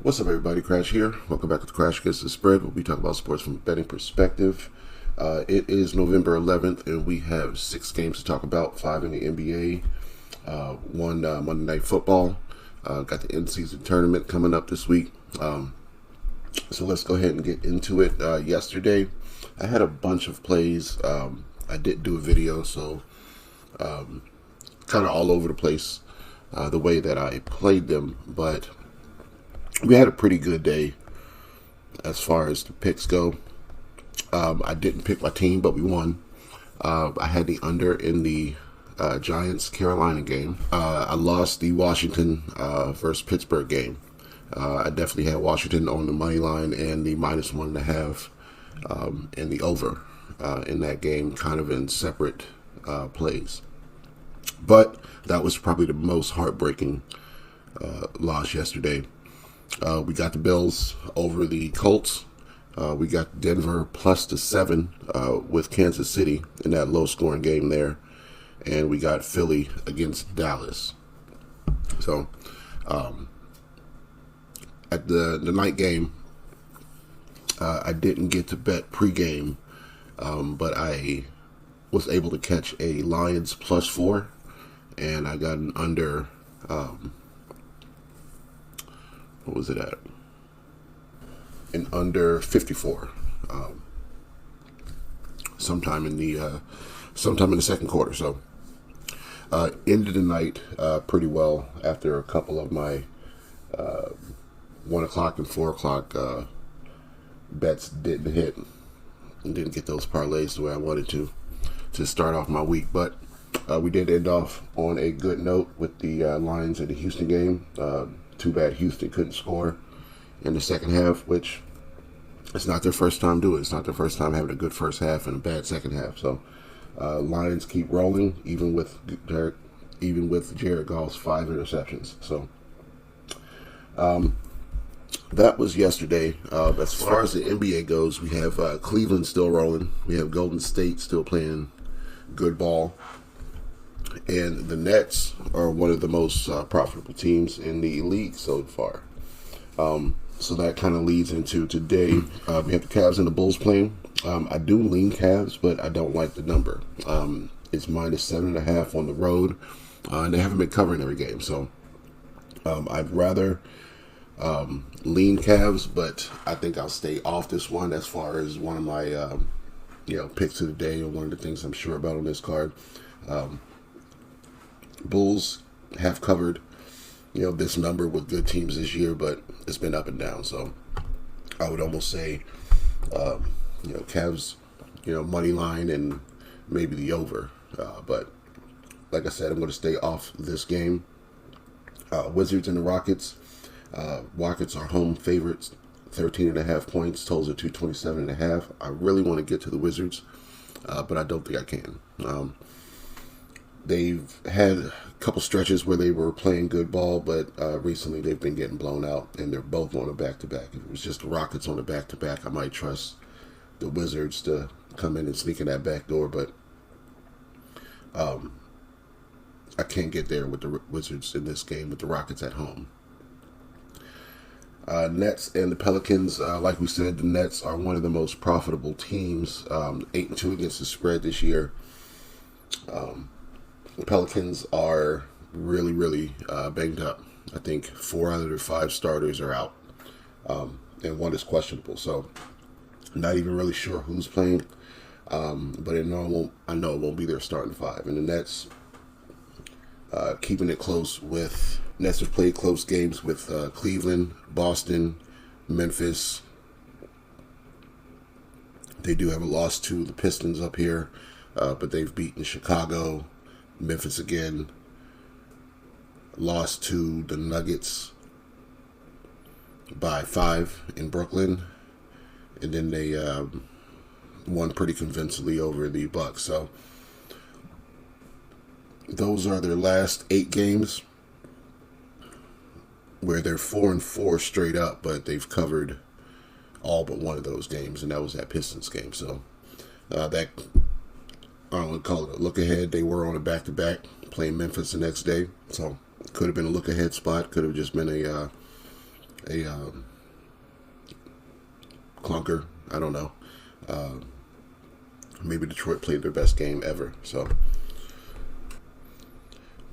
What's up, everybody? Crash here. Welcome back to the Crash Against the Spread, where we talk about sports from a betting perspective. It is November 11th, and we have 6 games to talk about, 5 in the NBA, 1 Monday Night Football. Got the in-season tournament coming up this week. So let's go ahead and get into it. Yesterday, I had a bunch of plays. I didn't do a video, so kind of all over the place the way that I played them, but we had a pretty good day as far as the picks go. I didn't pick my team, but we won. I had the under in the Giants-Carolina game. I lost the Washington versus Pittsburgh game. I definitely had Washington on the money line and the -1.5 and the over in that game, kind of in separate plays. But that was probably the most heartbreaking loss yesterday. We got the Bills over the Colts. We got Denver plus the 7 with Kansas City in that low-scoring game there. And we got Philly against Dallas. So, at the night game, I didn't get to bet pregame, but I was able to catch a Lions plus 4, and I got an under. What was it at? An under 54. Sometime in the second quarter. So ended the night pretty well after a couple of my 1 o'clock and 4 o'clock bets didn't hit and didn't get those parlays the way I wanted to start off my week. But we did end off on a good note with the Lions in the Houston game. Too bad Houston couldn't score in the second half, which it's not their first time doing it. It's not their first time having a good first half and a bad second half. So Lions keep rolling, even with Jared Goff's 5 interceptions. So that was yesterday. As far as the NBA goes, we have Cleveland still rolling. We have Golden State still playing good ball. And the Nets are one of the most profitable teams in the league so far. So that kind of leads into today. We have the Cavs and the Bulls playing. I do lean Cavs, but I don't like the number. It's -7.5 on the road, and they haven't been covering every game. So I'd rather lean Cavs, but I think I'll stay off this one as far as one of my picks of the day, or one of the things I'm sure about on this card. Bulls have covered, this number with good teams this year, but it's been up and down. So I would almost say, Cavs, money line and maybe the over. But like I said, I'm going to stay off this game. Wizards and the Rockets. Rockets are home favorites, 13.5 points. Totals at 227.5. I really want to get to the Wizards, but I don't think I can. They've had a couple stretches where they were playing good ball, but recently they've been getting blown out, and they're both on a back-to-back. If it was just the Rockets on a back-to-back, I might trust the Wizards to come in and sneak in that back door, but I can't get there with the Wizards in this game with the Rockets at home. Nets and the Pelicans, like we said, the Nets are one of the most profitable teams, 8-2 against the spread this year. The Pelicans are really, really banged up. I think 4 out of their 5 starters are out, and 1 is questionable. So, not even really sure who's playing. But I know it won't be their starting 5. And the Nets keeping it close with. Nets have played close games with Cleveland, Boston, Memphis. They do have a loss to the Pistons up here, but they've beaten Chicago. Memphis again, lost to the Nuggets by 5 in Brooklyn, and then they won pretty convincingly over the Bucks. So those are their last 8 games, where they're 4-4 straight up, but they've covered all but one of those games, and that was that Pistons game. So that, I don't want to call it a look ahead. They were on a back-to-back playing Memphis the next day, so could have been a look ahead spot. Could have just been a a clunker. I don't know. Maybe Detroit played their best game ever. So, to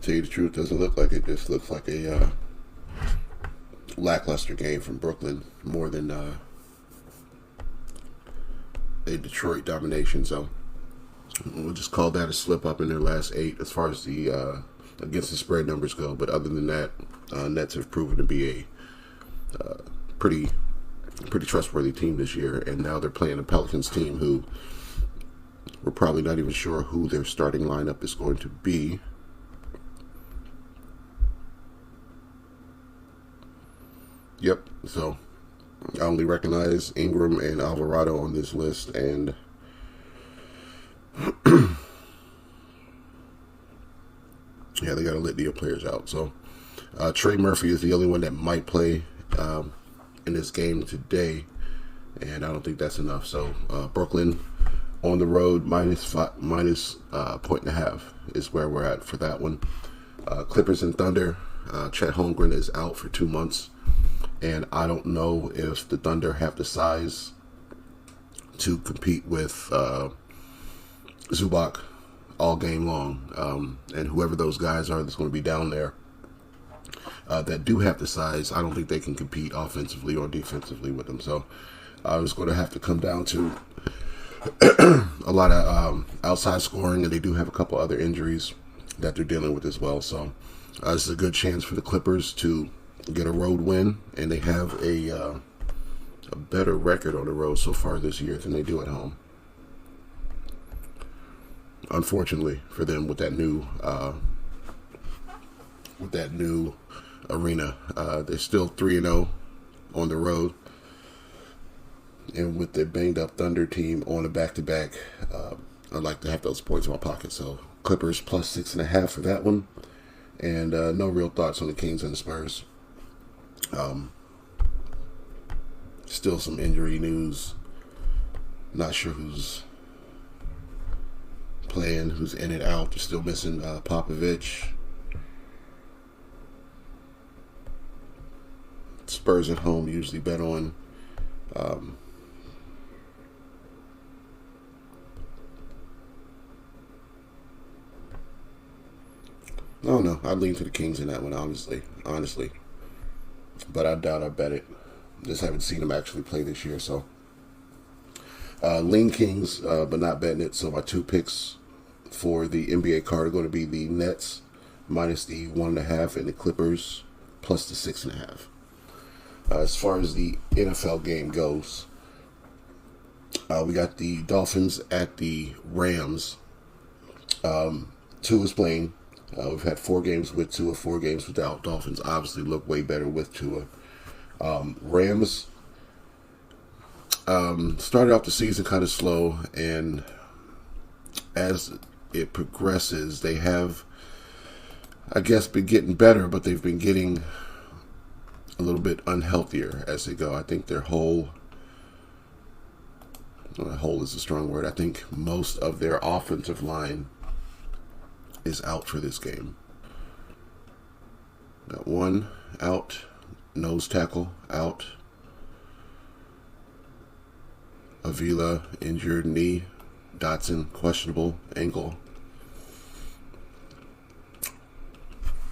tell you the truth, doesn't look like it. Just looks like a lackluster game from Brooklyn more than a Detroit domination. So, we'll just call that a slip up in their last 8 as far as the against the spread numbers go. But other than that, Nets have proven to be a pretty trustworthy team this year, and now they're playing a Pelicans team who we're probably not even sure who their starting lineup is going to be. Yep, so I only recognize Ingram and Alvarado on this list, and yeah, they got to let the players out. So Trey Murphy is the only one that might play in this game today, and I don't think that's enough. So Brooklyn on the road minus 1.5 is where we're at for that one. Clippers and Thunder. Chet Holmgren is out for 2 months, and I don't know if the Thunder have the size to compete with Zubac all game long, and whoever those guys are that's going to be down there that do have the size, I don't think they can compete offensively or defensively with them. So it's going to have to come down to a lot of outside scoring, and they do have a couple other injuries that they're dealing with as well. So this is a good chance for the Clippers to get a road win, and they have a better record on the road so far this year than they do at home. Unfortunately for them, with that new arena, they're still 3-0 on the road, and with the banged up Thunder team on a back-to-back, I'd like to have those points in my pocket. So Clippers plus 6.5 for that one, and no real thoughts on the Kings and the Spurs. Still some injury news. Not sure who's playing, who's in and out. They're still missing Popovich. Spurs at home usually bet on I don't know. I'd lean to the Kings in that one, honestly. But I doubt I bet it. Just haven't seen them actually play this year, so lean Kings, but not betting it. So my 2 picks for the NBA card are going to be the Nets minus the 1.5 and the Clippers plus the 6.5. As far as the NFL game goes, we got the Dolphins at the Rams. Tua is playing. We've had 4 games with Tua, 4 games without. Dolphins obviously look way better with Tua. Rams started off the season kind of slow, and as it progresses, they have, I guess, been getting better, but they've been getting a little bit unhealthier as they go. I think their whole is a strong word. I think most of their offensive line is out for this game. Got one out, nose tackle out. Avila injured knee. Dotson questionable ankle.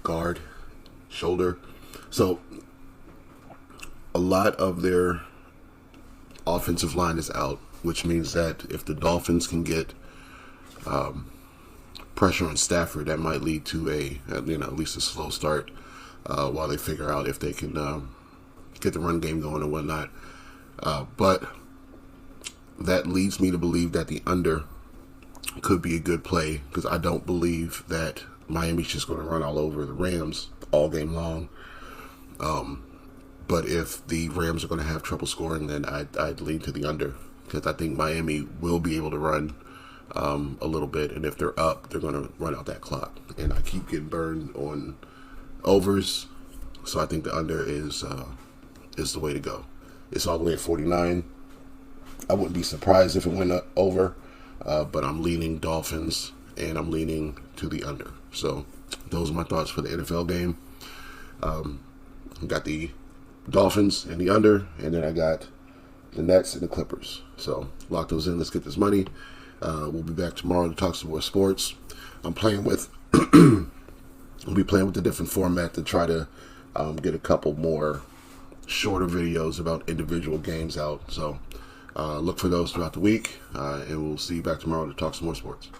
Guard shoulder. So a lot of their offensive line is out, which means that if the Dolphins can get pressure on Stafford, that might lead to at least a slow start while they figure out if they can get the run game going and whatnot. But that leads me to believe that the under could be a good play, because I don't believe that Miami's just going to run all over the Rams all game long. But if the Rams are going to have trouble scoring, then I'd lean to the under, because I think Miami will be able to run a little bit, and if they're up, they're going to run out that clock. And I keep getting burned on overs, so I think the under is the way to go. It's all the way at 49. I wouldn't be surprised if it went over, but I'm leaning Dolphins, and I'm leaning to the under. So those are my thoughts for the NFL game. Got the Dolphins and the under, and then I got the Nets and the Clippers. So lock those in. Let's get this money. We'll be back tomorrow to talk some more sports. I'm playing with. We'll be playing with a different format to try to get a couple more shorter videos about individual games out. So look for those throughout the week, and we'll see you back tomorrow to talk some more sports.